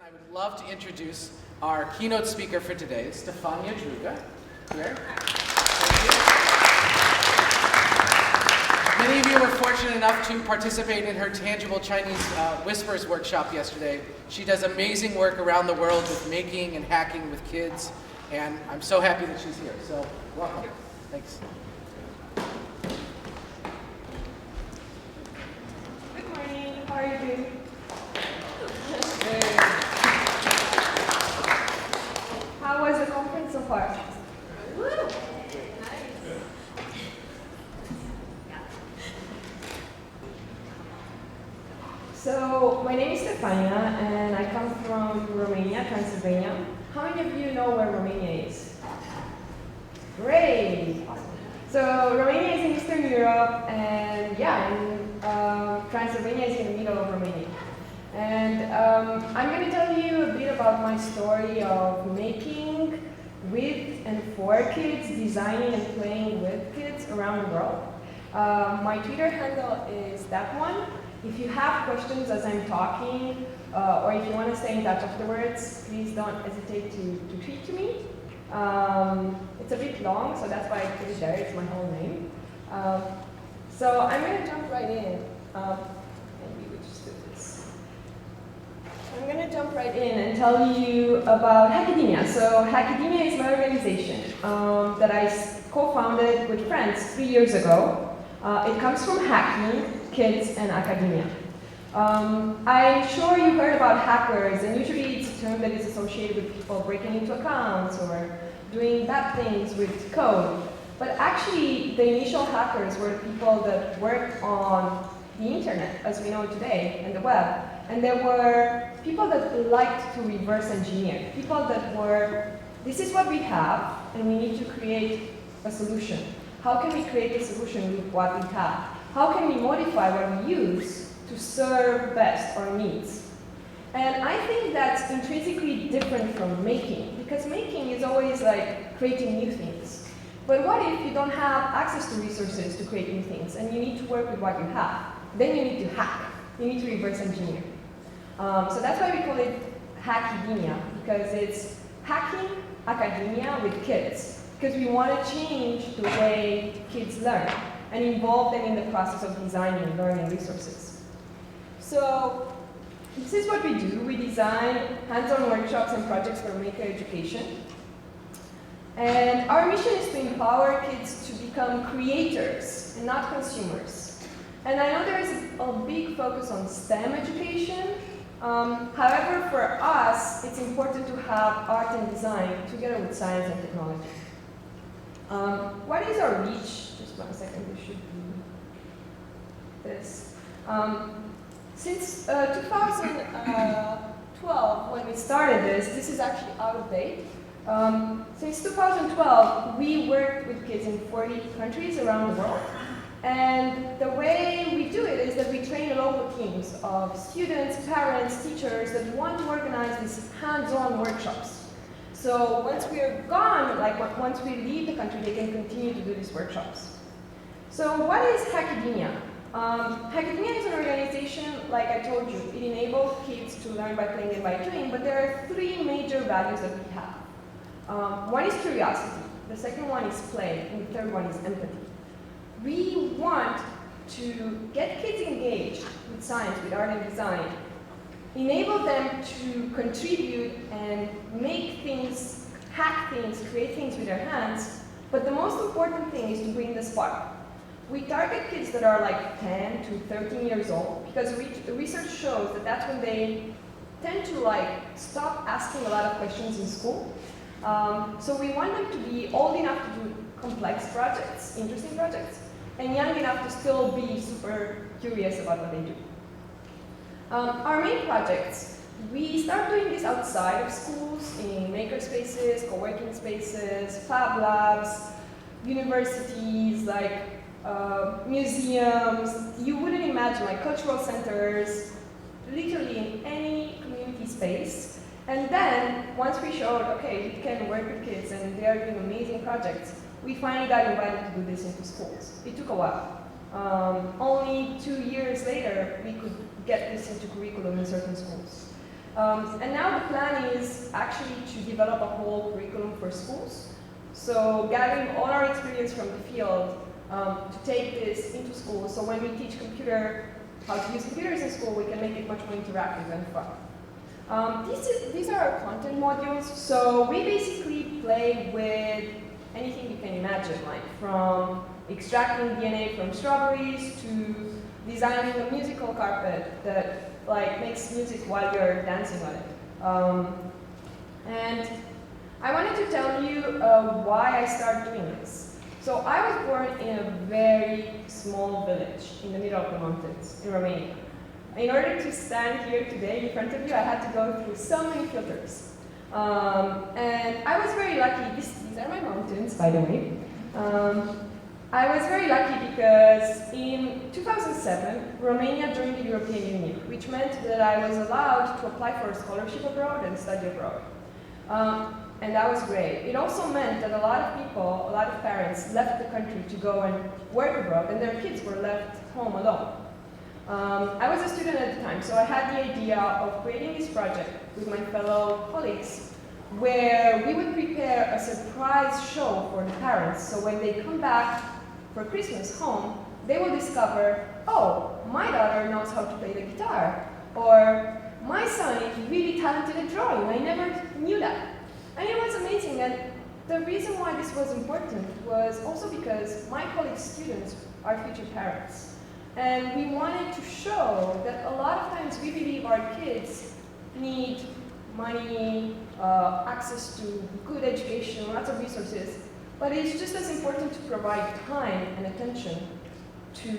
I would love to introduce our keynote speaker for today, Stefania Druga. Here. Many of you were fortunate enough to participate in her Tangible Chinese Whispers workshop yesterday. She does amazing work around the world with making and hacking with kids, and I'm so happy that she's here. So, welcome. Thanks. Good morning. How are you doing? How was the conference so far? Woo! Nice. So, my name is Stefania, and I come from Romania, Transylvania. How many of you know where Romania is? Great! So, Romania is in Eastern Europe, and Transylvania is in the middle of Romania. And I'm going to tell you a bit about my story of making with and for kids, designing and playing with kids around the world. My Twitter handle is that one. If you have questions as I'm talking, or if you want to stay in touch afterwards, please don't hesitate to tweet to me. It's a bit long, so that's why I put it there. It's my whole name. So I'm going to jump right in. Maybe we just do this. I'm going to jump right in and tell you about Hackidemia. So Hackidemia is my organization that I co-founded with friends 3 years ago. It comes from hacking, kids, and academia. I'm sure you heard about hackers, and usually it's a term that is associated with people breaking into accounts or doing bad things with code. But actually, the initial hackers were people that worked on the internet, as we know it today, and the web. And there were people that liked to reverse engineer. People that were, this is what we have, and we need to create a solution. How can we create a solution with what we have? How can we modify what we use to serve best our needs? And I think that's intrinsically different from making, because making is always like creating new things. But what if you don't have access to resources to create new things, and you need to work with what you have? Then you need to hack. You need to reverse engineer. So that's why we call it Hackidemia, because it's hacking academia with kids. Because we want to change the way kids learn and involve them in the process of designing and learning resources. So this is what we do. We design hands-on workshops and projects for maker education. And our mission is to empower kids to become creators and not consumers. And I know there is a big focus on STEM education. However, for us, it's important to have art and design together with science and technology. What is our reach? Just 1 second, this should be this. Since 2012, when we started this is actually out of date. Since 2012, we worked with kids in 40 countries around the world. And the way we do it is that we train local teams of students, parents, teachers that want to organize these hands-on workshops. So once we are gone, once we leave the country, they can continue to do these workshops. So what is Hackidemia? Hackidemia is an organization, like I told you, it enables kids to learn by playing and by doing, but there are 3 major values that we have. One is curiosity, the second one is play, and the third one is empathy. We want to get kids engaged with science, with art and design, enable them to contribute and make things, hack things, create things with their hands, but the most important thing is to bring the spark. We target kids that are like 10 to 13 years old, because the research shows that that's when they tend to stop asking a lot of questions in school. So we want them to be old enough to do complex projects, interesting projects, and young enough to still be super curious about what they do. Our main projects, we start doing this outside of schools, in makerspaces, co-working spaces, fab labs, universities, museums. You wouldn't imagine, cultural centers, literally in any community space. And then, once we showed, okay, we can work with kids and they are doing amazing projects, we finally got invited to do this into schools. It took a while. Only 2 years later, we could get this into curriculum in certain schools. And now the plan is actually to develop a whole curriculum for schools. So gathering all our experience from the field to take this into school. So when we teach how to use computers in school, we can make it much more interactive and fun. These are our content modules. So we basically play with anything you can imagine, like from extracting DNA from strawberries to designing a musical carpet that makes music while you're dancing on it. And I wanted to tell you why I started doing this. So I was born in a very small village in the middle of the mountains in Romania. In order to stand here today in front of you, I had to go through so many filters. And I was very lucky. These are my mountains, by the way. I was very lucky because in 2007, Romania joined the European Union, which meant that I was allowed to apply for a scholarship abroad and study abroad. And that was great. It also meant that a lot of people, a lot of parents left the country to go and work abroad, and their kids were left home alone. I was a student at the time, so I had the idea of creating this project with my fellow colleagues where we would prepare a surprise show for the parents. So when they come back for Christmas home, they will discover, oh, my daughter knows how to play the guitar, or my son is really talented at drawing. I never knew that. And it was amazing. And the reason why this was important was also because my colleagues' students are future parents. And we wanted to show that a lot of times we believe our kids need money, access to good education, lots of resources, but it's just as important to provide time and attention to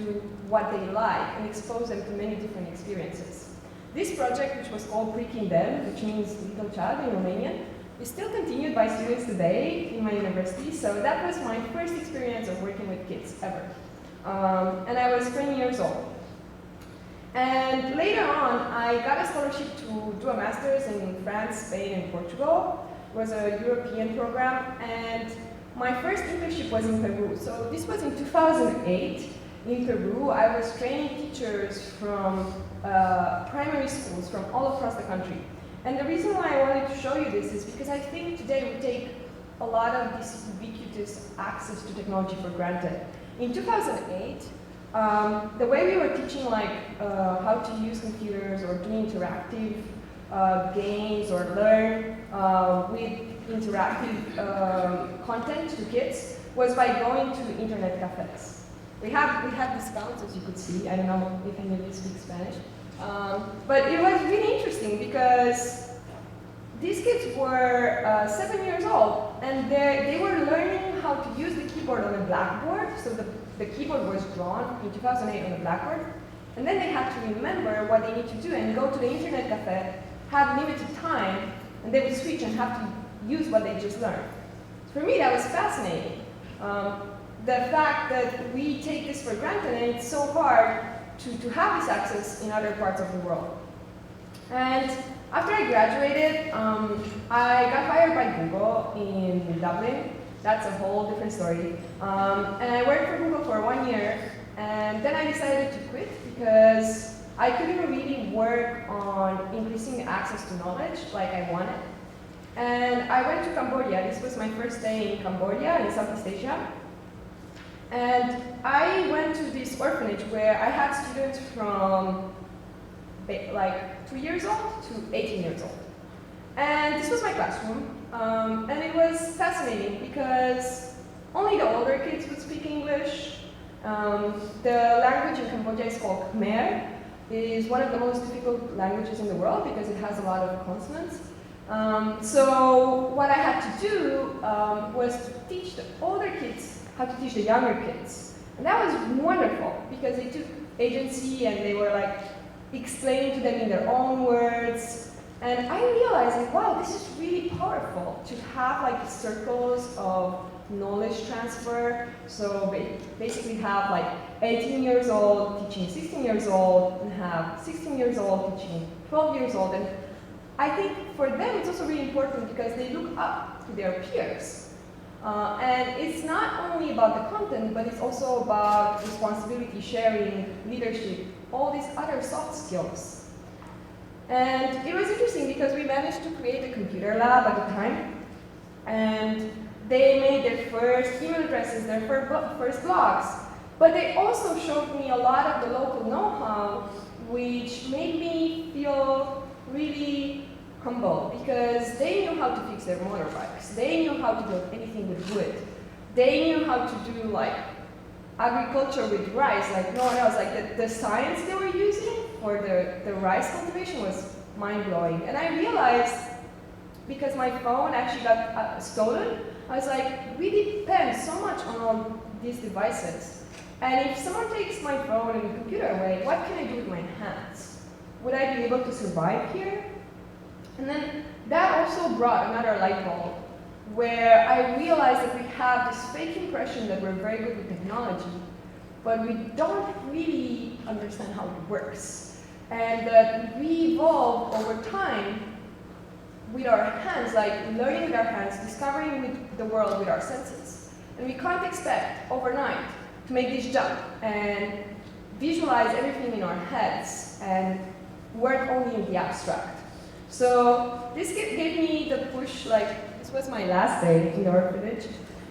what they like and expose them to many different experiences. This project, which was called Pre-Kinder, which means little child in Romanian, is still continued by students today in my university, so that was my first experience of working with kids ever. And I was 20 years old. And later on, I got a scholarship to do a master's in France, Spain, and Portugal. It was a European program, and my first internship was in Peru. So this was in 2008 in Peru. I was training teachers from primary schools from all across the country. And the reason why I wanted to show you this is because I think today we take a lot of this ubiquitous access to technology for granted. In 2008, the way we were teaching how to use computers or do interactive games or learn with interactive content to kids was by going to internet cafes. We had discounts, as you could see. I don't know if any of you speak Spanish. But it was really interesting because these kids were 7 years old, and they were learning how to use the keyboard on a blackboard. So the keyboard was drawn in 2008 on a blackboard, and then they had to remember what they need to do and go to the internet cafe, have limited time, and they would switch and have to use what they just learned. For me, that was fascinating. The fact that we take this for granted, and it's so hard to have this access in other parts of the world. And after I graduated, I got hired by Google in Dublin. That's a whole different story. And I worked for Google for 1 year, and then I decided to quit because I couldn't really work on increasing access to knowledge like I wanted. And I went to Cambodia. This was my first day in Cambodia, in Southeast Asia. And I went to this orphanage where I had students from 2 years old to 18 years old. And this was my classroom. And it was fascinating because only the older kids would speak English. The language in Cambodia is called Khmer. It is one of the most difficult languages in the world because it has a lot of consonants. So what I had to do was to teach the older kids how to teach the younger kids. And that was wonderful because they took agency and they were explaining to them in their own words. And I realized wow, this is really powerful to have circles of knowledge transfer. So basically have 18 years old teaching 16 years old and have 16 years old teaching 12 years old. And I think for them it's also really important because they look up to their peers. And it's not only about the content, but it's also about responsibility, sharing, leadership, all these other soft skills. And it was interesting because we managed to create a computer lab at the time, and they made their first email addresses, their first blogs. But they also showed me a lot of the local know-how, which made me feel really humble, because they knew how to fix their motorbikes. They knew how to build anything with wood. They knew how to do like agriculture with rice, like no one else. Like the science they were using for the rice cultivation was mind-blowing. And I realized, because my phone actually got stolen, I was like, we depend so much on all these devices. And if someone takes my phone and computer away, what can I do with my hands? Would I be able to survive here? And then that also brought another light bulb, where I realized that we have this fake impression that we're very good with technology, but we don't really understand how it works. And that we evolve over time with our hands, like learning with our hands, discovering with the world with our senses. And we can't expect overnight to make this jump and visualize everything in our heads and work only in the abstract. So this gave me the push, like this was my last day in the orphanage.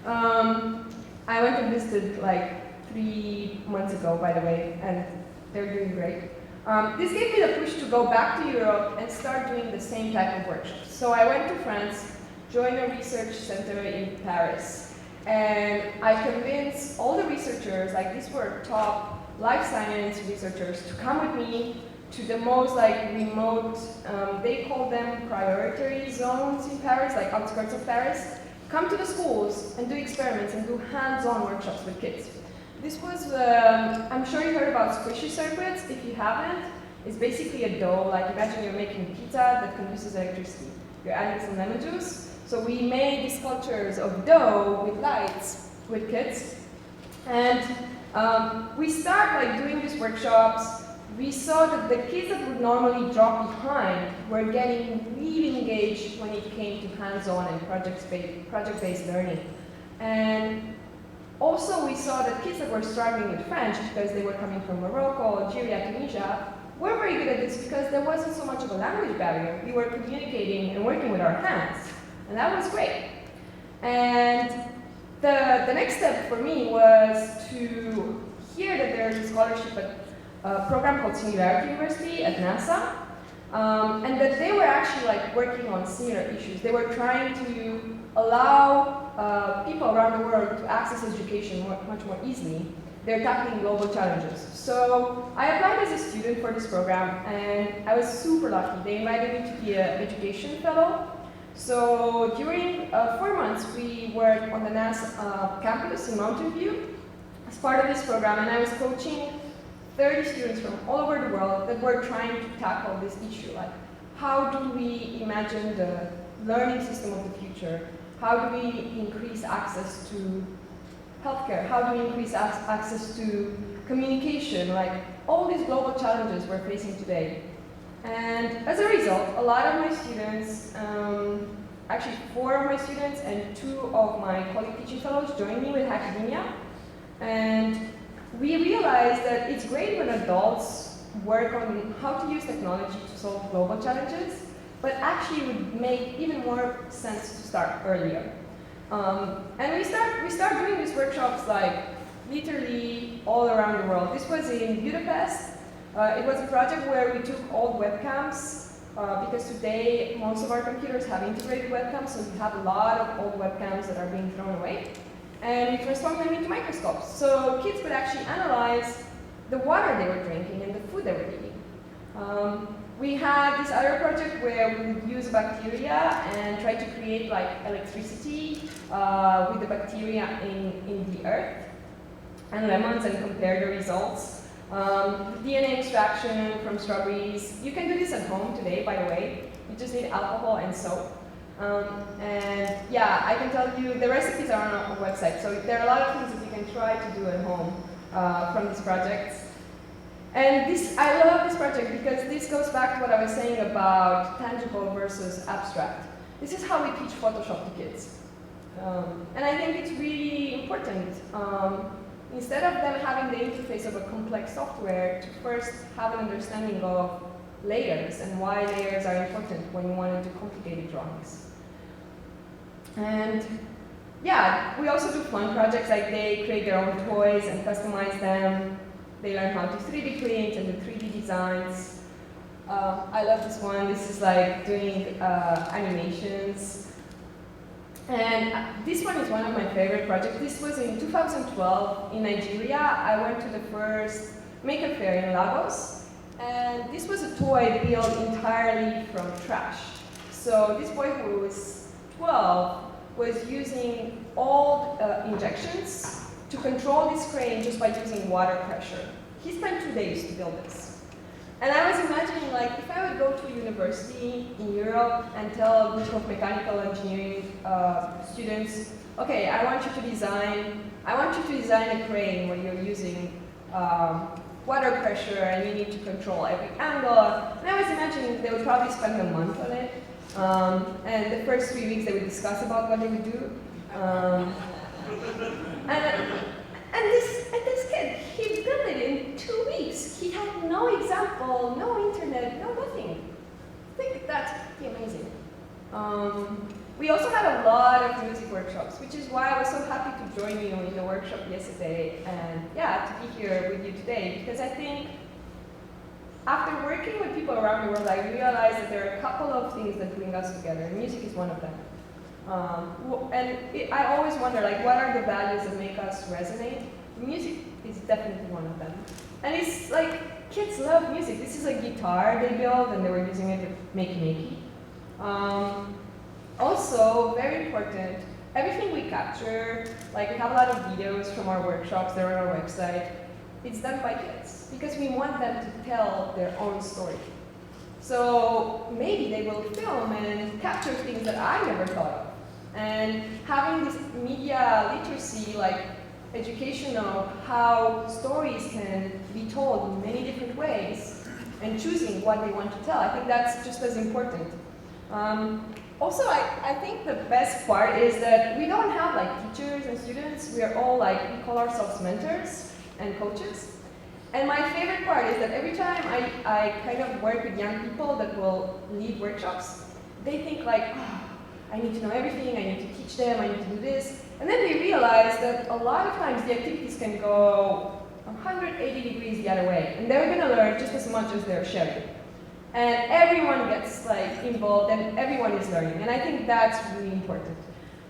I went and visited like 3 months ago, by the way, and they're doing great. This gave me the push to go back to Europe and start doing the same type of workshops. So I went to France, joined a research center in Paris, and I convinced all the researchers, like these were top life science researchers, to come with me to the most like remote, they call them priority zones in Paris, like outskirts of Paris. Come to the schools and do experiments and do hands-on workshops with kids. This was, I'm sure you heard about squishy circuits. If you haven't, it's basically a dough. Like imagine you're making pizza that conduces electricity. You're adding some lemon juice. So we made these sculptures of dough with lights with kids. And we start like doing these workshops. We saw that the kids that would normally drop behind were getting really engaged when it came to hands-on and project-based learning. And also we saw that kids that were struggling with French because they were coming from Morocco, Algeria, Tunisia, were very good at this because there wasn't so much of a language barrier. We were communicating and working with our hands, and that was great. And the next step for me was to hear that there's a scholarship at a program called Singularity University at NASA, and that they were actually like working on similar issues. They were trying to allow people around the world to access education much more easily. They're tackling global challenges. So I applied as a student for this program, and I was super lucky. They invited me to be an education fellow. So during 4 months, we worked on the NASA campus in Mountain View as part of this program, and I was coaching 30 students from all over the world that were trying to tackle this issue, like how do we imagine the learning system of the future? How do we increase access to healthcare? How do we increase access to communication? Like all these global challenges we're facing today. And as a result, a lot of my students, actually 4 of my students and 2 of my colleague teaching fellows joined me with Hackidemia. And we realized that it's great when adults work on how to use technology to solve global challenges, but actually it would make even more sense to start earlier. And we start doing these workshops like literally all around the world. This was in Budapest. It was a project where we took old webcams, because today most of our computers have integrated webcams, so we have a lot of old webcams that are being thrown away. And we transformed them into microscopes. So kids could actually analyze the water they were drinking and the food they were eating. We had this other project where we would use bacteria and try to create like electricity with the bacteria in the earth and lemons and compare the results. DNA extraction from strawberries. You can do this at home today, by the way. You just need alcohol and soap. And yeah, I can tell you the recipes are on our website, so there are a lot of things that you can try to do at home from these projects. And I love this project because this goes back to what I was saying about tangible versus abstract. This is how we teach Photoshop to kids. And I think it's really important. Instead of them having the interface of a complex software, to first have an understanding of layers and why layers are important when you want to do complicated drawings. And yeah, we also do fun projects, like they create their own toys and customize them. They learn how to 3D print and do 3D designs. I love this one. This is like doing animations. And this one is one of my favorite projects. This was in 2012 in Nigeria. I went to the first MakerFaire in Lagos. And this was a toy built entirely from trash. So this boy who was 12 was using old injections to control this crane just by using water pressure. He spent 2 days to build this. And I was imagining, like, if I would go to a university in Europe and tell a group of mechanical engineering students, okay, I want you to design a crane where you're using water pressure and you need to control every angle. And I was imagining they would probably spend a month on it. And the first 3 weeks they would discuss about what they would do. And this kid, he built it in 2 weeks. He had no example, no internet, no nothing. I think that's pretty amazing. We also had a lot of music workshops, which is why I was so happy to join you in the workshop yesterday and yeah, to be here with you today, because I think after working with people around the world, I realized that there are a couple of things that bring us together, and music is one of them. I always wonder, like, what are the values that make us resonate? Music is definitely one of them. And it's like, kids love music. This is a guitar they built, and they were using it with Makey. Also, very important, everything we capture, like we have a lot of videos from our workshops, they're on our website, it's done by kids, because we want them to tell their own story. So maybe they will film and capture things that I never thought of. And having this media literacy, like education of how stories can be told in many different ways, and choosing what they want to tell, I think that's just as important. Also, I think the best part is that we don't have like teachers and students, we are all like, we call ourselves mentors and coaches. And my favorite part is that every time I kind of work with young people that will lead workshops, they think like, oh, I need to know everything, I need to teach them, I need to do this. And then they realize that a lot of times the activities can go 180 degrees the other way. And they're going to learn just as much as they're sharing. And everyone gets like involved and everyone is learning. And I think that's really important.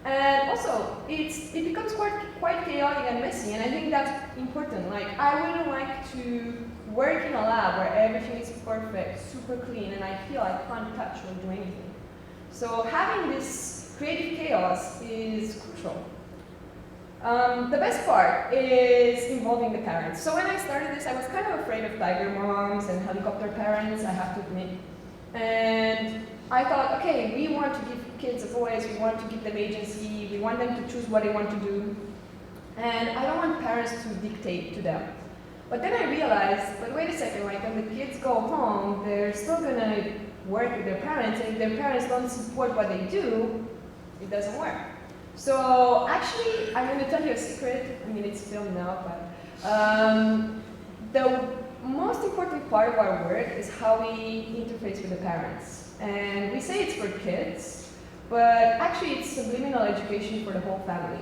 And also, it becomes quite chaotic and messy, and I think that's important. Like, I wouldn't like to work in a lab where everything is perfect, super clean, and I feel I can't touch or do anything. So having this creative chaos is crucial. The best part is involving the parents. So when I started this, I was kind of afraid of tiger moms and helicopter parents, I have to admit. And I thought, okay, we want to give kids a voice, we want to give them agency, we want them to choose what they want to do. And I don't want parents to dictate to them. But then I realized, but wait a second, like when the kids go home, they're still gonna work with their parents, and if their parents don't support what they do, it doesn't work. So actually, I'm gonna tell you a secret. I mean, it's filmed now, but the most important part of our work is how we interface with the parents. And we say it's for kids, but actually it's subliminal education for the whole family.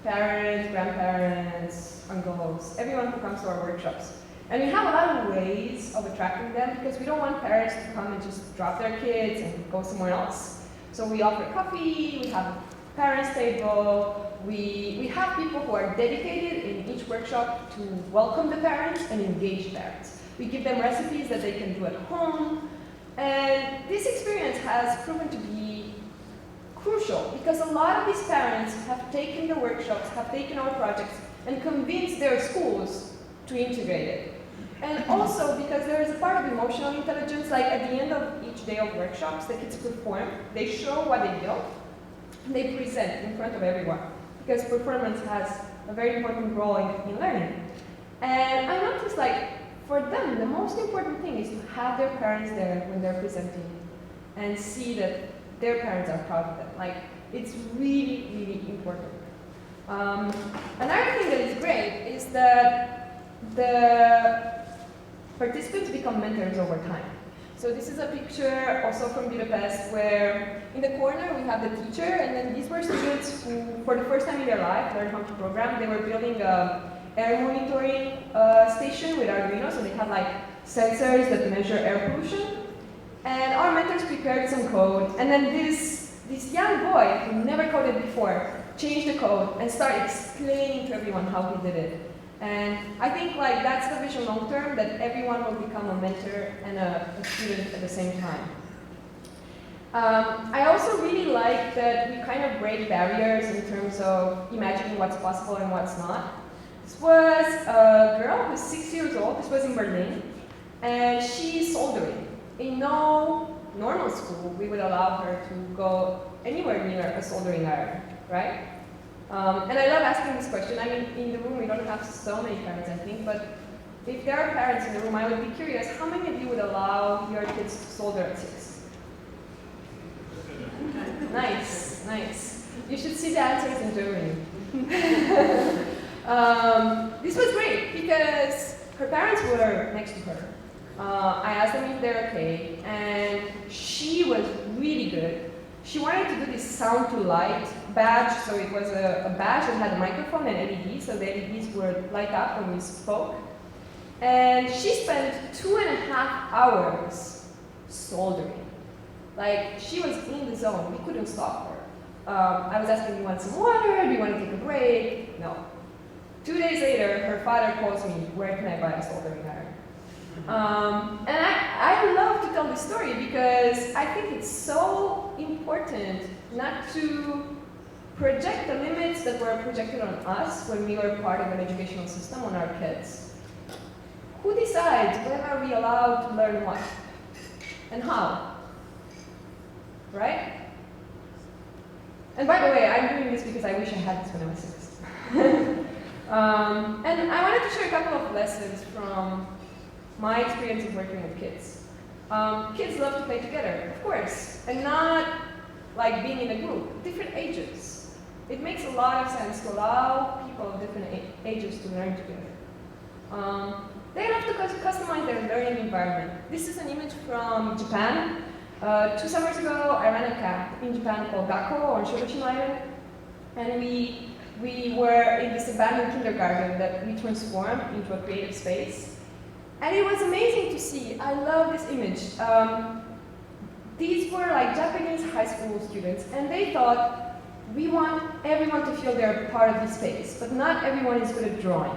Parents, grandparents, uncles, everyone who comes to our workshops. And we have a lot of ways of attracting them because we don't want parents to come and just drop their kids and go somewhere else. So we offer coffee, we have a parents table, we have people who are dedicated in each workshop to welcome the parents and engage parents. We give them recipes that they can do at home. And this experience has proven to be crucial because a lot of these parents have taken the workshops, have taken our projects, and convinced their schools to integrate it. And also because there is a part of emotional intelligence, like at the end of each day of workshops, the kids perform, they show what they built, and they present in front of everyone. Because performance has a very important role in learning. And I noticed like, for them, the most important thing is to have their parents there when they're presenting and see that their parents are proud of them. Like, it's really, really important. Another thing that is great is that the participants become mentors over time. So this is a picture also from Budapest where in the corner we have the teacher, and then these were students who, for the first time in their life, learned how to program. They were building a air monitoring station with Arduino, so they had like sensors that measure air pollution. And our mentors prepared some code, and then this young boy who never coded before changed the code and started explaining to everyone how he did it. And I think like that's the vision long term, that everyone will become a mentor and a student at the same time. I also really like that we kind of break barriers in terms of imagining what's possible and what's not. This was a girl who's 6 years old, this was in Berlin, and she's soldering. In no normal school, we would allow her to go anywhere near a soldering iron, right? And I love asking this question. I mean, in the room we don't have so many parents, I think, but if there are parents in the room, I would be curious, how many of you would allow your kids to solder at 6? Nice, nice. You should see the answers in Germany. This was great because her parents were next to her. I asked them if they're okay, and she was really good. She wanted to do this sound to light badge, so it was a badge that had a microphone and LEDs, so the LEDs would light up when we spoke. And she spent 2.5 hours soldering. Like, she was in the zone, we couldn't stop her. I was asking, do you want some water? Do you want to take a break? No. 2 days later, her father calls me, where can I buy a soldering iron? And I love to tell this story because I think it's so important not to project the limits that were projected on us when we were part of an educational system on our kids. Who decides when are we allowed to learn what? And how? Right? And by the way, I'm doing this because I wish I had this when I was 6. And I wanted to share a couple of lessons from my experience of working with kids. Kids love to play together, of course, and not like being in a group, different ages. It makes a lot of sense to allow people of different ages to learn together. They love to customize their learning environment. This is an image from Japan. 2 summers ago, I ran a camp in Japan called Gakko on Shōdōshin Island, and we were in this abandoned kindergarten that we transformed into a creative space. And it was amazing to see. I love this image. These were like Japanese high school students, and they thought, we want everyone to feel they're part of this space, but not everyone is good at drawing.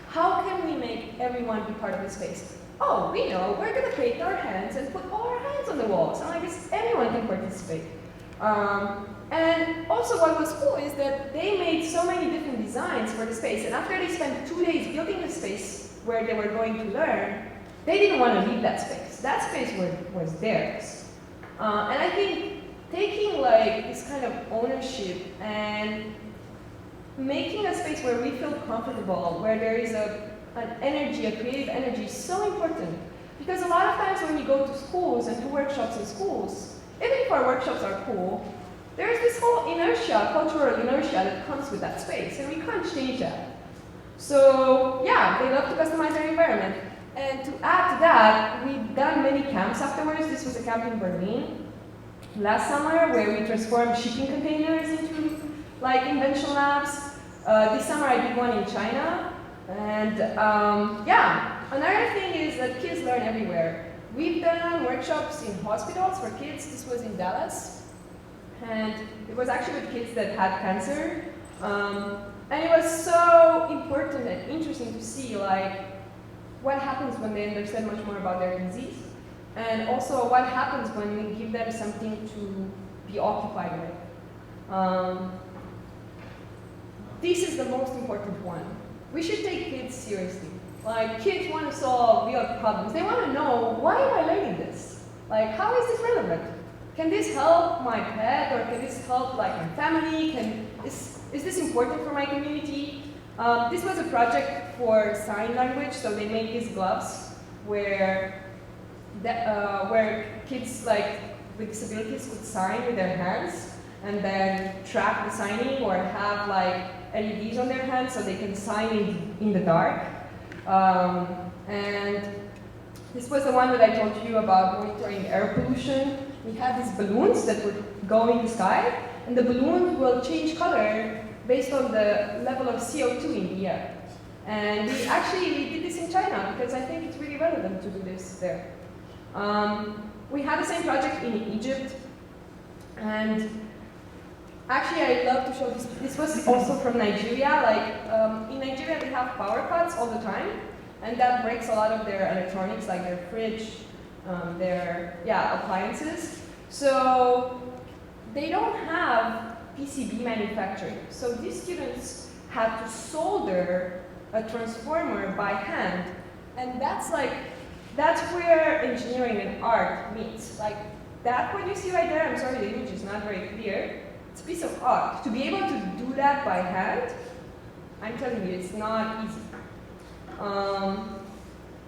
How can we make everyone be part of the space? Oh, we know, we're going to paint our hands and put all our hands on the walls, and I guess everyone can participate. And also what was cool is that they made so many different designs for the space, and after they spent 2 days building the space where they were going to learn, they didn't want to leave that space. That space was theirs. And I think taking like this kind of ownership and making a space where we feel comfortable, where there is an energy, a creative energy, is so important. Because a lot of times when we go to schools and do workshops in schools, even if our workshops are cool, there's this whole inertia, cultural inertia that comes with that space, and we can't change that. So yeah, they love to customize their environment. And to add to that, we've done many camps afterwards. This was a camp in Berlin last summer where we transformed shipping containers into like invention labs. This summer I did one in China. And yeah, another thing is that kids learn everywhere. We've done workshops in hospitals for kids. This was in Dallas. And it was actually with kids that had cancer. And it was so important and interesting to see like what happens when they understand much more about their disease, and also what happens when we give them something to be occupied with. This is the most important one. We should take kids seriously. Like, kids want to solve real problems. They want to know, why am I learning this? Like, how is this relevant? Can this help my pet, or can this help like my family? Is this important for my community? This was a project for sign language, so they made these gloves where kids like with disabilities could sign with their hands and then track the signing, or have like LEDs on their hands so they can sign in the dark. And This was the one that I told you about monitoring air pollution. We had these balloons that would go in the sky, and the balloon will change color based on the level of CO2 in the air. And we did this in China because I think it's really relevant to do this there. We had the same project in Egypt, and actually I love to show this. This was also from Nigeria. Like in Nigeria they have power cuts all the time, and that breaks a lot of their electronics, like their fridge, their appliances. So they don't have PCB manufacturing. So these students had to solder a transformer by hand, and that's where engineering and art meets. Like that what you see right there, I'm sorry the image is not very clear, it's a piece of art. To be able to do that by hand, I'm telling you, it's not easy.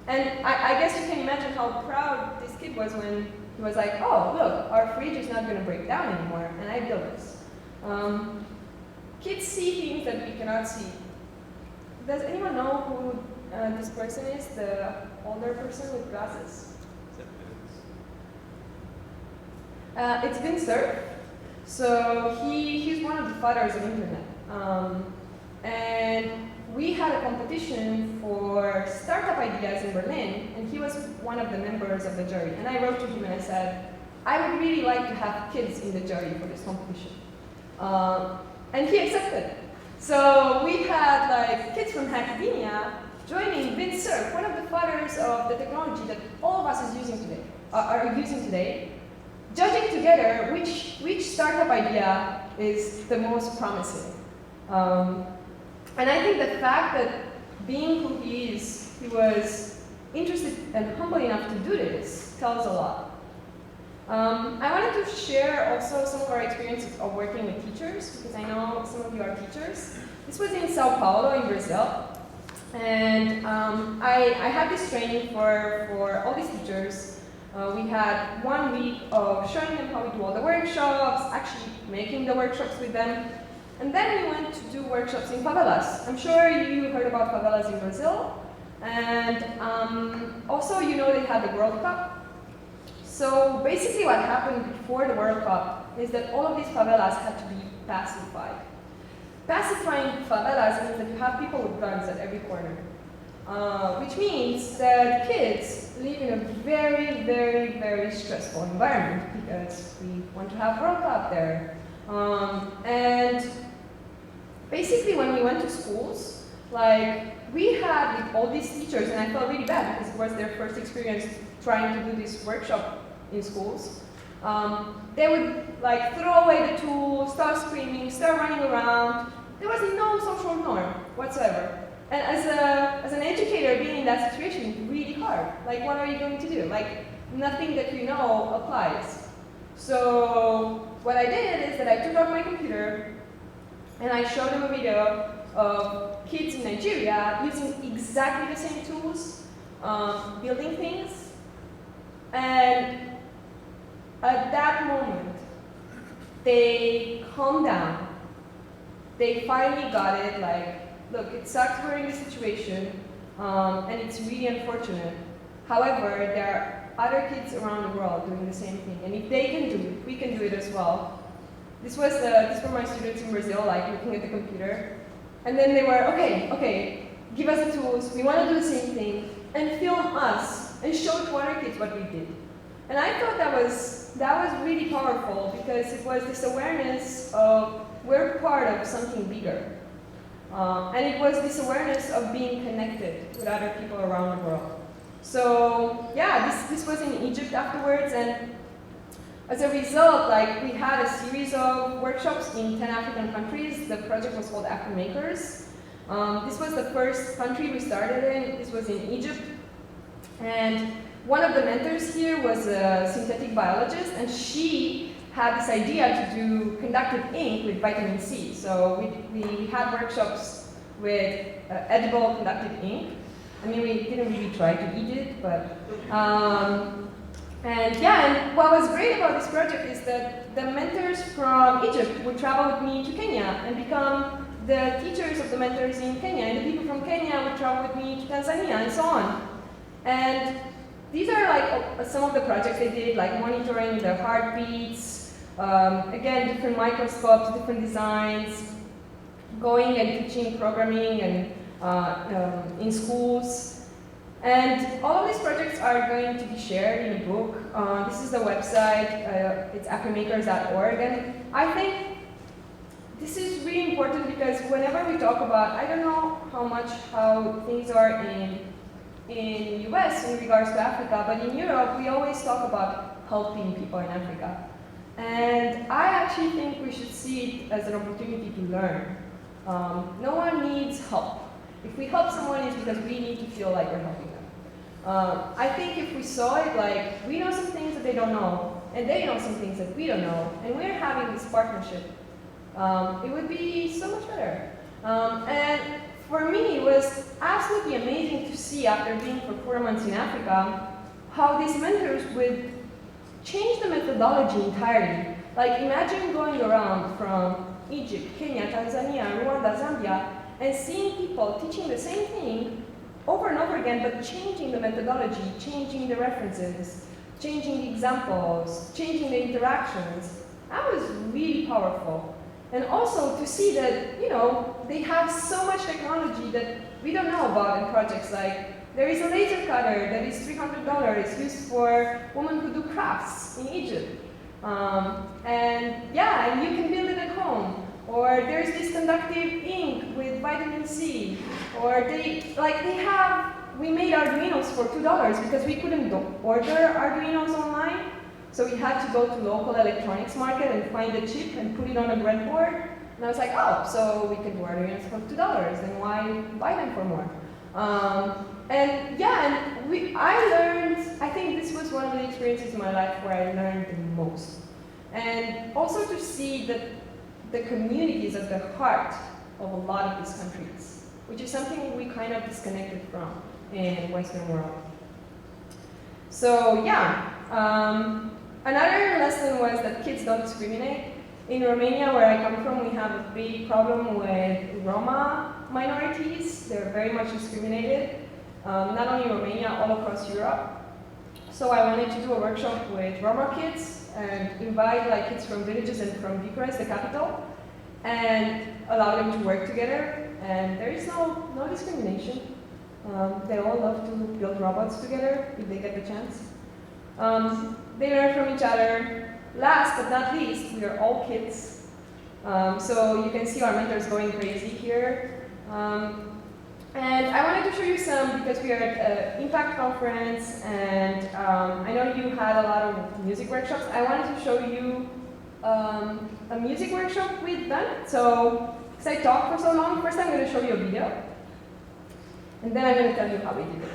And I guess you can imagine how proud this kid was when he was like, oh, look, our fridge is not going to break down anymore, and I built this. Kids see things that we cannot see. Does anyone know who this person is, the older person with glasses? It's Bin Cerf. So he's one of the fathers of internet. And we had a competition for startup ideas in Berlin, and he was one of the members of the jury. And I wrote to him and I said, I would really like to have kids in the jury for this competition. And he accepted. So we had like kids from Hackidemia joining Bin Cerf, one of the fathers of the technology that all of us are using today, judging together which startup idea is the most promising. And I think the fact that being who he is, he was interested and humble enough to do this tells a lot. I wanted to share also some of our experiences of working with teachers, because I know some of you are teachers. This was in Sao Paulo in Brazil. And I had this training for all these teachers. We had 1 week of showing them how we do all the workshops, actually making the workshops with them. And then we went to do workshops in favelas. I'm sure you heard about favelas in Brazil. And also, you know, they had the World Cup. So basically what happened before the World Cup is that all of these favelas had to be pacified. Pacifying favelas means that you have people with guns at every corner. Which means that kids live in a very, very, very stressful environment because we want to have World Cup there. And basically when we went to schools, like we had with all these teachers, and I felt really bad because it was their first experience trying to do this workshop in schools. They would like throw away the tools, start screaming, start running around. There was no social norm whatsoever. And as an educator, being in that situation is really hard. Like, what are you going to do? Like, nothing that you know applies. So what I did is that I took out my computer and I showed them a video of kids in Nigeria using exactly the same tools, building things. And at that moment, they calmed down. They finally got it, like, look, it sucks we're in this situation, and it's really unfortunate. However, there are other kids around the world doing the same thing, and if they can do it, we can do it as well. These were my students in Brazil, like looking at the computer, and then they were, okay, give us the tools, we want to do the same thing, and film us, and show to other kids what we did. And I thought that was really powerful, because it was this awareness of we're part of something bigger. And it was this awareness of being connected with other people around the world. So yeah, this was in Egypt afterwards, and as a result, like, we had a series of workshops in 10 African countries. The project was called Afrimakers. This was the first country we started in. This was in Egypt. And one of the mentors here was a synthetic biologist, and she had this idea to do conductive ink with vitamin C. So we had workshops with edible conductive ink. I mean, we didn't really try to eat it, but and what was great about this project is that the mentors from Egypt would travel with me to Kenya and become the teachers of the mentors in Kenya, and the people from Kenya would travel with me to Tanzania, and so on. And these are like some of the projects they did, like monitoring the heartbeats, again, different microscopes, different designs, going and teaching programming and in schools. And all of these projects are going to be shared in a book. This is the website, it's afrimakers.org, and I think this is really important because whenever we talk about, I don't know how things are in US in regards to Africa, but in Europe we always talk about helping people in Africa. And I actually think we should see it as an opportunity to learn. No one needs help. If we help someone, it's because we need to feel like we're helping them. I think if we saw it like, we know some things that they don't know, and they know some things that we don't know, and we're having this partnership, it would be so much better. And for me, it was absolutely amazing to see, after being for 4 months in Africa, how these mentors would change the methodology entirely. Like, imagine going around from Egypt, Kenya, Tanzania, Rwanda, Zambia, and seeing people teaching the same thing over and over again, but changing the methodology, changing the references, changing the examples, changing the interactions. That was really powerful. And also to see that, you know, they have so much technology that we don't know about in projects. Like, there is a laser cutter that is $300 used for women who do crafts in Egypt. And yeah, and you can build it at home. Or there's this conductive ink with vitamin C. Or we made Arduinos for $2 because we couldn't order Arduinos online. So we had to go to local electronics market and find a chip and put it on a breadboard. And I was like, oh, so we can do Arduinos for $2, then why buy them for more? And yeah, and I learned, I think this was one of the experiences in my life where I learned the most. And also to see that the communities at the heart of a lot of these countries, which is something we kind of disconnected from in the Western world. So yeah, another lesson was that kids don't discriminate. In Romania, where I come from, we have a big problem with Roma minorities. They're very much discriminated, not only in Romania, all across Europe. So I wanted to do a workshop with Roma kids and invite like kids from villages and from Bucharest, the capital, and allow them to work together. And there is no discrimination. They all love to build robots together if they get the chance. They learn from each other. Last but not least, we are all kids. So you can see our mentors going crazy here. And I wanted to show you some, because we are at an Impact conference, and I know you had a lot of music workshops. I wanted to show you a music workshop we've done. So, because I talked for so long, first I'm going to show you a video, and then I'm going to tell you how we did it.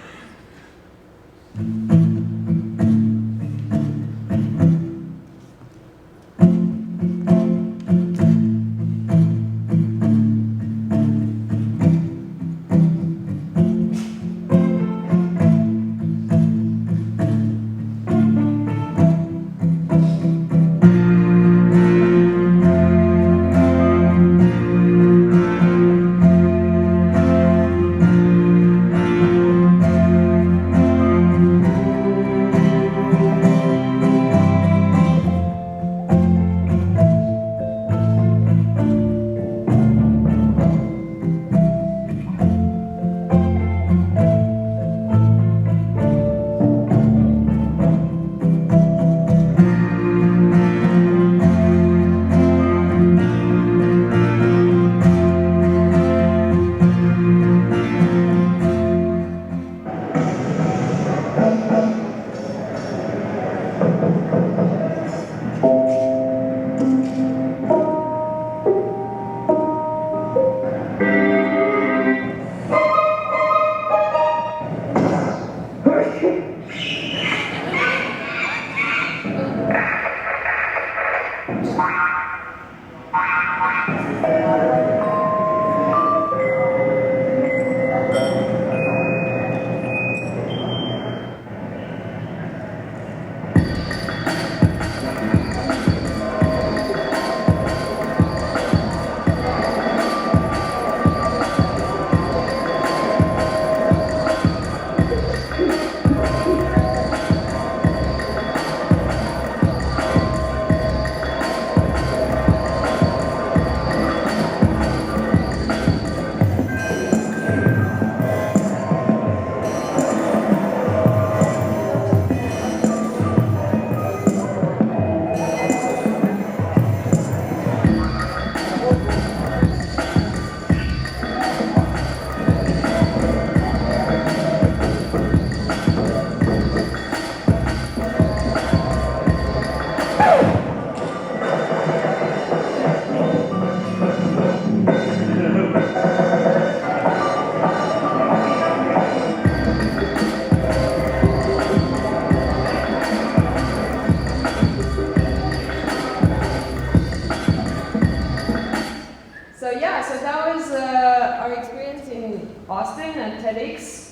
Boston at TEDx.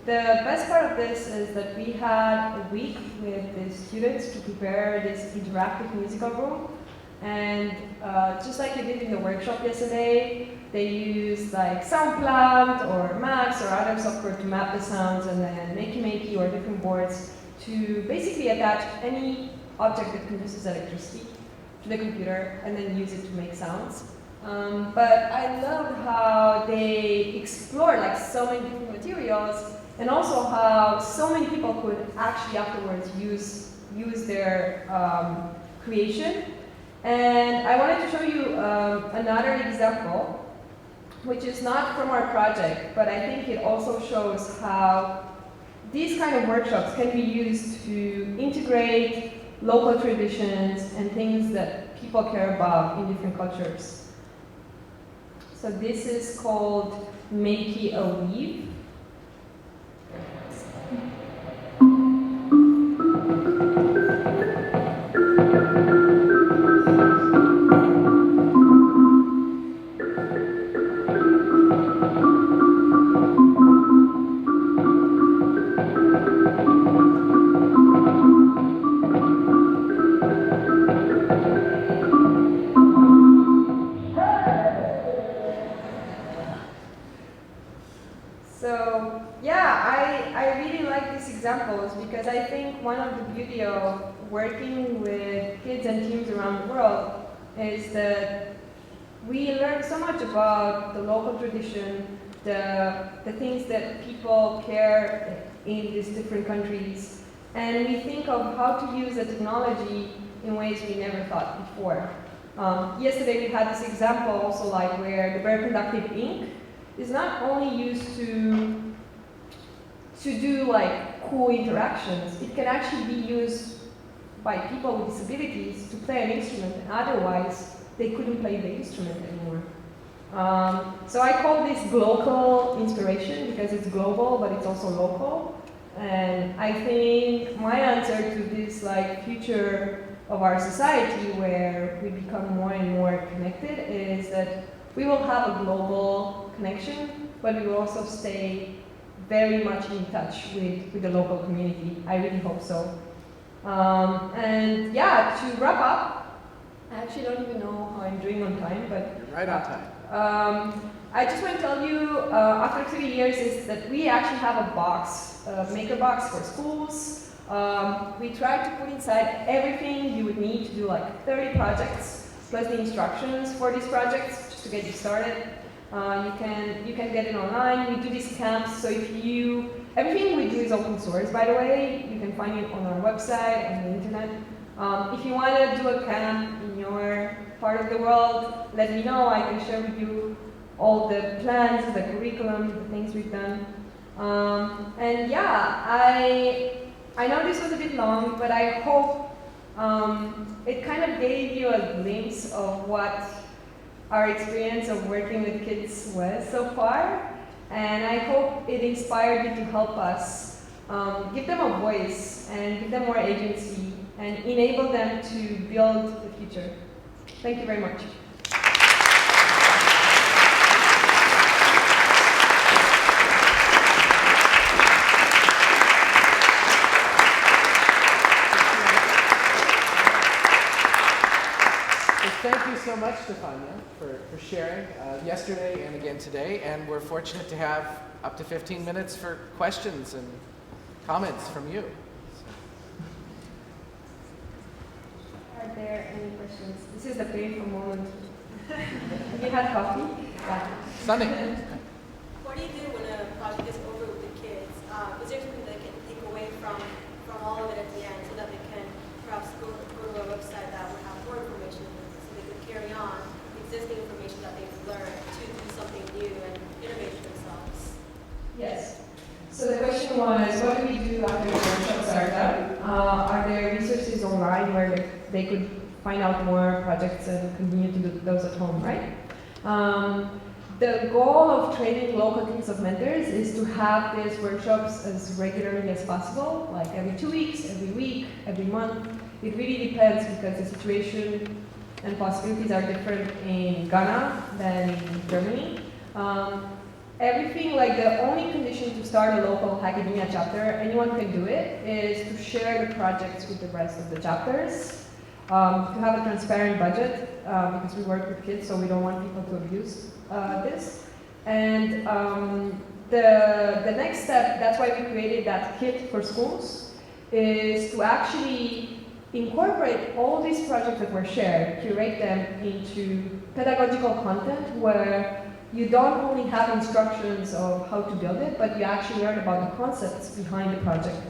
The best part of this is that we had a week with the students to prepare this interactive musical room. And just like you did in the workshop yesterday, they used like SoundCloud or Max or other software to map the sounds, and then Makey or different boards to basically attach any object that produces electricity to the computer and then use it to make sounds. But I loved how they explored like so many different materials, and also how so many people could actually afterwards use their creation. And I wanted to show you another example, which is not from our project, but I think it also shows how these kind of workshops can be used to integrate local traditions and things that people care about in different cultures. So this is called Makey a Weave. Because I think one of the beauty of working with kids and teams around the world is that we learn so much about the local tradition, the things that people care in these different countries, and we think of how to use the technology in ways we never thought before. Yesterday we had this example also like where the very conductive ink is not only used to do like cool interactions, it can actually be used by people with disabilities to play an instrument, and otherwise they couldn't play the instrument anymore. So I call this global inspiration because it's global, but it's also local. And I think my answer to this like future of our society where we become more and more connected is that we will have a global connection, but we will also stay very much in touch with the local community. I really hope so. And yeah, to wrap up, I actually don't even know how I'm doing on time, but you're right on time. I just want to tell you, after 3 years, is that we actually have a box, a maker box for schools. We tried to put inside everything you would need to do like 30 projects, plus the instructions for these projects, just to get you started. You can get it online. We do these camps, so everything we do is open source, by the way. You can find it on our website and the internet. If you want to do a camp in your part of the world, let me know. I can share with you all the plans, the curriculum, the things we've done. And yeah, I know this was a bit long, but I hope it kind of gave you a glimpse of what our experience of working with kids was so far, and I hope it inspired you to help us give them a voice and give them more agency and enable them to build the future. Thank you very much. Thank you so much, Stefania, for sharing yesterday and again today. And we're fortunate to have up to 15 minutes for questions and comments from you. Are there any questions? This is the painful moment. Have you had coffee? Yeah. Sunny. What do you do when a project is over with the kids? Is there something they can take away from all of it at the end so that they can perhaps go to a website that would have more information so they could carry on the existing information that they've learned to do something new and innovate themselves? Yes. So the question was, what do we do after the workshops are done? Are there resources online where they could find out more projects and continue to do those at home, right? The goal of training local teams of mentors is to have these workshops as regularly as possible, like every 2 weeks, every week, every month. It really depends because the situation and possibilities are different in Ghana than in Germany. everything, like the only condition to start a local Hackidemia chapter, anyone can do it, is to share the projects with the rest of the chapters, to have a transparent budget, because we work with kids, so we don't want people to abuse this. And the next step, that's why we created that kit for schools, is to actually incorporate all these projects that were shared, curate them into pedagogical content where you don't only have instructions of how to build it, but you actually learn about the concepts behind the project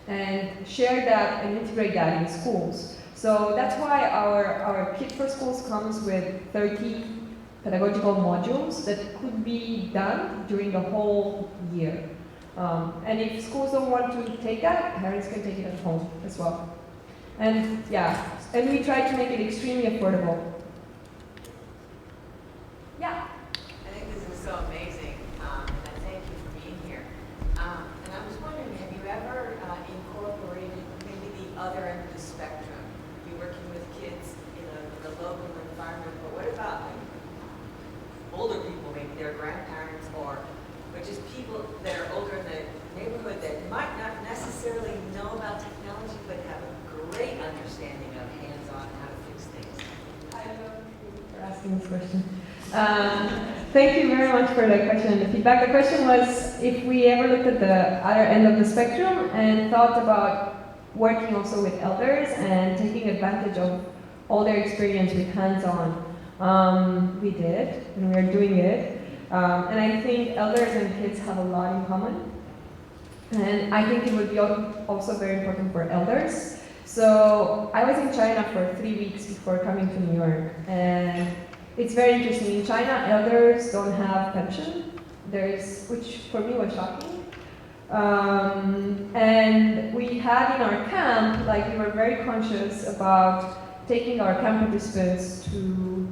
and share that and integrate that in schools. So that's why our kit for schools comes with 30 pedagogical modules that could be done during the whole year. And if schools don't want to take that, parents can take it at home as well. And yeah, and we try to make it extremely affordable. Yeah. I think this is so amazing, and I thank you for being here. And I was wondering, have you ever incorporated maybe the other end of the spectrum? You're working with kids in a local environment, but what about like older people, maybe their grandparents, or just people that are older in the neighborhood that might not necessarily know about technology, but have a great understanding of hands-on how to fix things? I love you for asking this question. Thank you very much for the question and the feedback. The question was if we ever looked at the other end of the spectrum and thought about working also with elders and taking advantage of all their experience with hands-on. We did, and we're doing it. And I think elders and kids have a lot in common. And I think it would be also very important for elders. So I was in China for 3 weeks before coming to New York. And it's very interesting. In China, elders don't have pension. Which for me was shocking. And we had in our camp, like we were very conscious about taking our camp participants to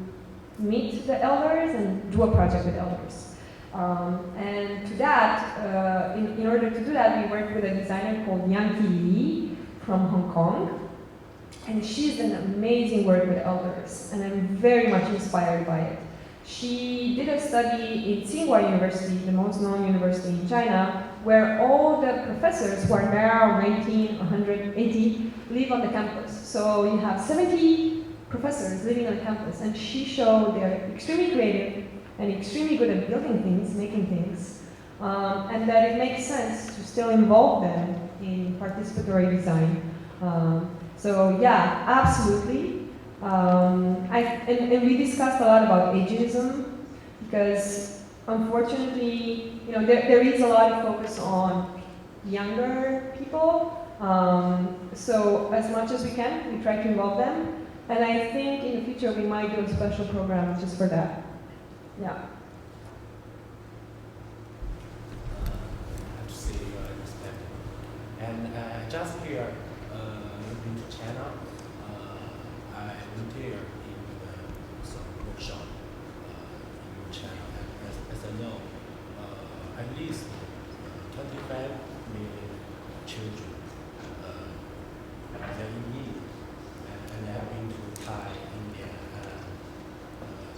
meet the elders and do a project with elders. And to that, in order to do that, we worked with a designer called Li from Hong Kong. And she's an amazing work with elders, and I'm very much inspired by it. She did a study in Tsinghua University, the most known university in China, where all the professors who are now 19, 180 live on the campus. So you have 70 professors living on the campus, and she showed they're extremely creative and extremely good at building things, making things, and that it makes sense to still involve them in participatory design. So yeah, absolutely. And we discussed a lot about ageism, because unfortunately, there is a lot of focus on younger people. So as much as we can, we try to involve them. And I think in the future we might do a special program just for that. Yeah. To see your perspective. And just here, looking to China, I volunteer in some workshop in China. As I know, at least 25 million children are in need. And I have been to Thai, India,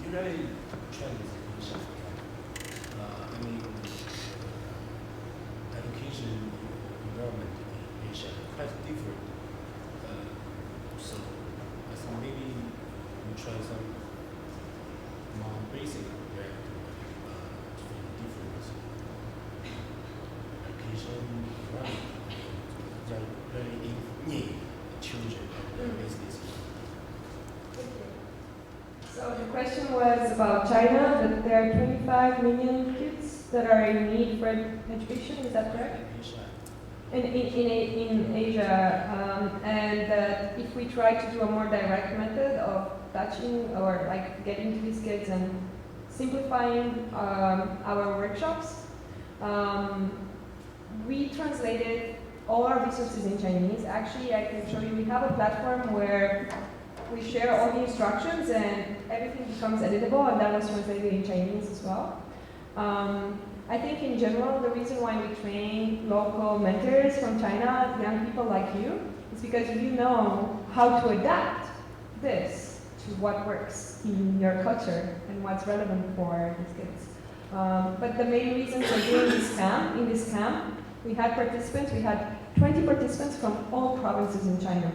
usually Chinese education. Education environment in Asia is quite different. So I think maybe we try some more basic way to different education environment. They are very in need children and business. So the question was about China, that there are 25 million kids that are in need for education, is that correct? In Asia, and that if we try to do a more direct method of touching or like getting to these kids and simplifying our workshops, we translated all our resources in Chinese. Actually, I can show you, we have a platform where we share all the instructions and everything becomes editable, and that was translated in Chinese as well. I think in general, the reason why we train local mentors from China, young people like you, is because you know how to adapt this to what works in your culture and what's relevant for these kids. But the main reason for doing this camp, in this camp, we had 20 participants from all provinces in China.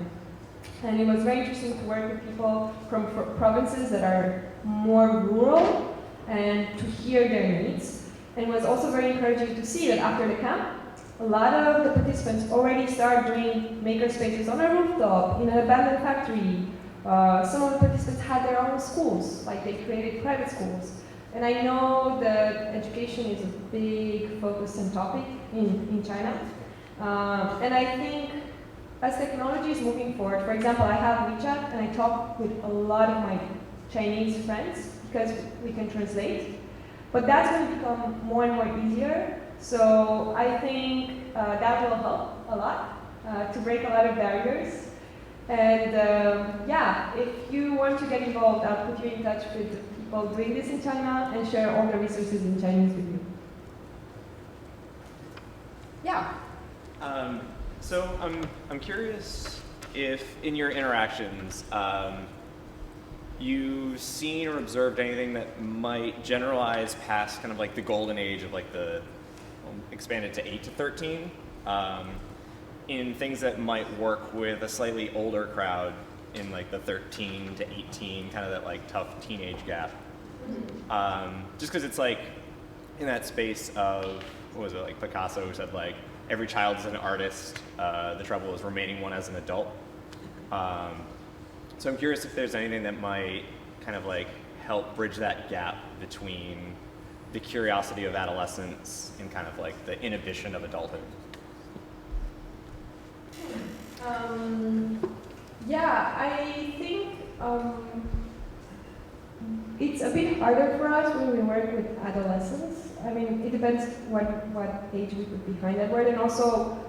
And it was very interesting to work with people from provinces that are more rural and to hear their needs. And it was also very encouraging to see that after the camp, a lot of the participants already started doing makerspaces on a rooftop, in an abandoned factory. Some of the participants had their own schools, like they created private schools. And I know that education is a big focus and topic in China. And I think as technology is moving forward, for example, I have WeChat and I talk with a lot of my Chinese friends because we can translate. But that's going to become more and more easier. So I think that will help a lot to break a lot of barriers. And yeah, if you want to get involved, I'll put you in touch with the people doing this in China and share all the resources in Chinese with you. Yeah. So I'm curious if in your interactions you've seen or observed anything that might generalize past kind of like the golden age of like the expanded to 8 to 13 in things that might work with a slightly older crowd in like the 13 to 18, kind of that like tough teenage gap. Just because it's like in that space of, what was it, like Picasso who said like, every child is an artist, the trouble is remaining one as an adult. So I'm curious if there's anything that might kind of like help bridge that gap between the curiosity of adolescence and kind of like the inhibition of adulthood. Yeah, I think it's a bit harder for us when we work with adolescents. I mean, it depends what age we put behind that word, and also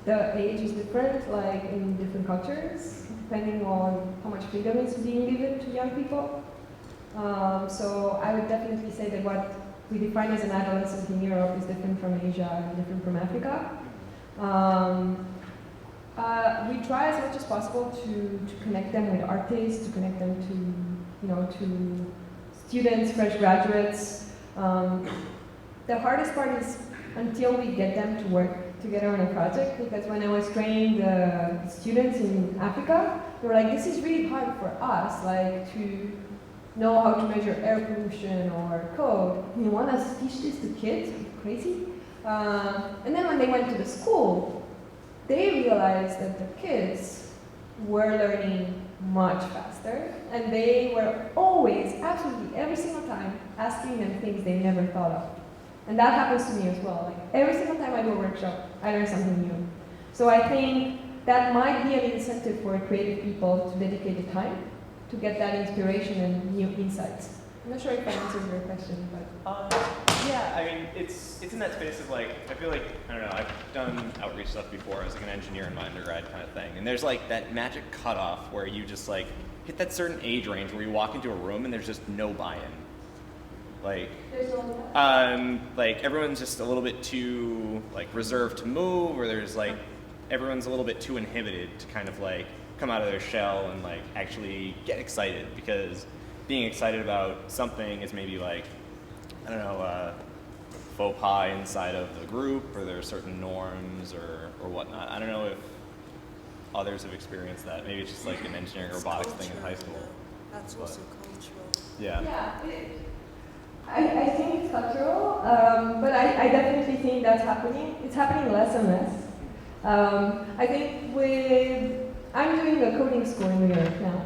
the age is different, like in different cultures, depending on how much freedom is being given to young people. So I would definitely say that what we define as an adolescent in Europe is different from Asia and different from Africa. We try as much as possible to connect them with artists, to connect them to students, fresh graduates. The hardest part is until we get them to work together on a project, because when I was training the students in Africa, they were like, this is really hard for us, like to know how to measure air pollution or code. You want us to teach this to kids? Are you crazy? And then when they went to the school, they realized that the kids were learning much faster, and they were always, absolutely every single time, asking them things they never thought of. And that happens to me as well. Like every single time I do a workshop, I learn something new. So I think that might be an incentive for creative people to dedicate the time to get that inspiration and new insights. I'm not sure if I answered your question, but Yeah, I mean, it's in that space of like, I feel like, I don't know, I've done outreach stuff before as like an engineer in my undergrad kind of thing, and there's like that magic cutoff where you just like hit that certain age range where you walk into a room and there's just no buy-in. Like everyone's just a little bit too like reserved to move, or there's like everyone's a little bit too inhibited to kind of like come out of their shell and like actually get excited, because being excited about something is maybe like, I don't know, faux pas inside of the group, or there are certain norms or whatnot. I don't know if others have experienced that. Maybe it's just like an engineering robotics thing in high school. That's also cultural. Yeah. yeah, I think it's cultural, but I definitely think that's happening. It's happening less and less. I think I'm doing a coding school in New York now,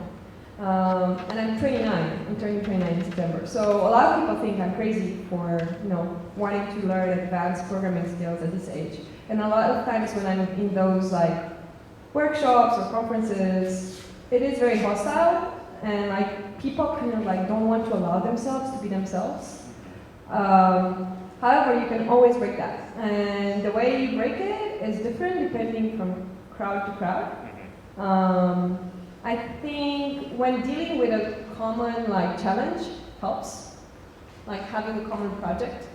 and I'm 29. I'm turning 29 in September. So a lot of people think I'm crazy for wanting to learn advanced programming skills at this age. And a lot of times when I'm in those like workshops or conferences, it is very hostile, and like people kind of like don't want to allow themselves to be themselves. However, you can always break that, and the way you break it is different depending from crowd to crowd. I think when dealing with a common like challenge helps, like having a common project,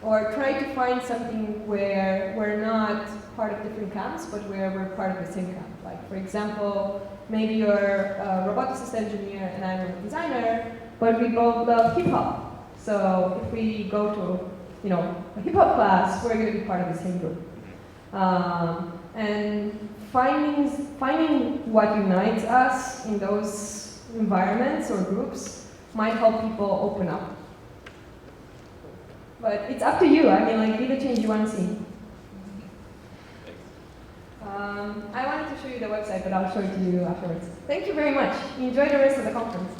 or try to find something where we're not part of different camps, but where we're part of the same camp. Like for example, maybe you're a roboticist engineer and I'm a designer, but we both love hip hop. So if we go to, a hip hop class, we're going to be part of the same group. And finding what unites us in those environments or groups might help people open up. But it's up to you. I mean, like, be the change you want to see. I wanted to show you the website, but I'll show it to you afterwards. Thank you very much. Enjoy the rest of the conference.